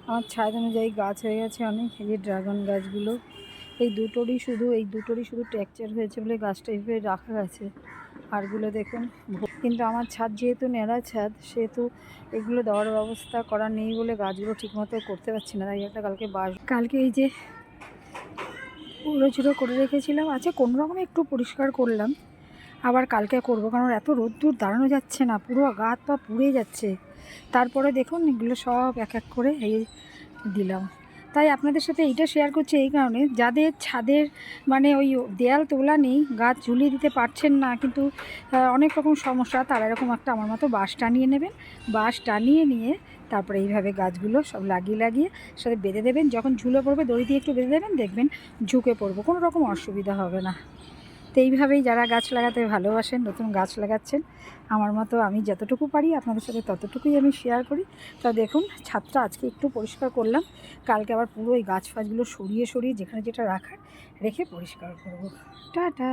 আমার ছাদ অনুযায়ী গাছ হয়ে গেছে অনেক। এই যে ড্রাগন গাছগুলো, এই দুটোরই শুধু টেক্সচার হয়েছে বলে গাছটা এইভাবে রাখা গেছে। আরগুলো দেখুন। কিন্তু আমার ছাদ যেহেতু ন্যাড়া ছাদ, সেহেতু এগুলো দেওয়ার ব্যবস্থা করা নেই বলে গাছগুলো ঠিকমতো করতে পারছি না। তাই একটা কালকে এই যে উড়ো করে রেখেছিলাম, আচ্ছা কোনো রকমে একটু পরিষ্কার করলাম, আবার কালকে করব, কারণ এত রোদ্দুর দাঁড়ানো যাচ্ছে না, পুরো গা হাত পা পুড়ে যাচ্ছে। তারপরে দেখুন এগুলো সব এক এক করে এই দিলাম। তাই আপনাদের সাথে এইটা শেয়ার করছি এই কারণে, যাদের ছাদের মানে ওই দেয়াল তোলা নেই, গাছ ঝুলিয়ে দিতে পারছেন না, কিন্তু অনেক রকম সমস্যা, তারা এরকম একটা আমার মতো বাঁশ টানিয়ে নেবেন। বাঁশ টানিয়ে নিয়ে তারপরে এইভাবে গাছগুলো সব লাগিয়ে সাথে বেঁধে দেবেন। যখন ঝুলে পড়বে দড়ি দিয়ে একটু বেঁধে দেবেন, দেখবেন ঝুঁকে পড়বো, কোনো রকম অসুবিধা হবে না। তো এইভাবেই যারা গাছ লাগাতে ভালোবাসেন, নতুন গাছ লাগাচ্ছেন আমার মতো, আমি যতটুকু পারি আপনাদের সাথে ততটুকুই আমি শেয়ার করি। তা দেখুন ছাদটা আজকে একটু পরিষ্কার করলাম, কালকে আবার পুরো ওই গাছ ফাছগুলো সরিয়ে যেখানে যেটা রাখার রেখে পরিষ্কার করব। টাটা।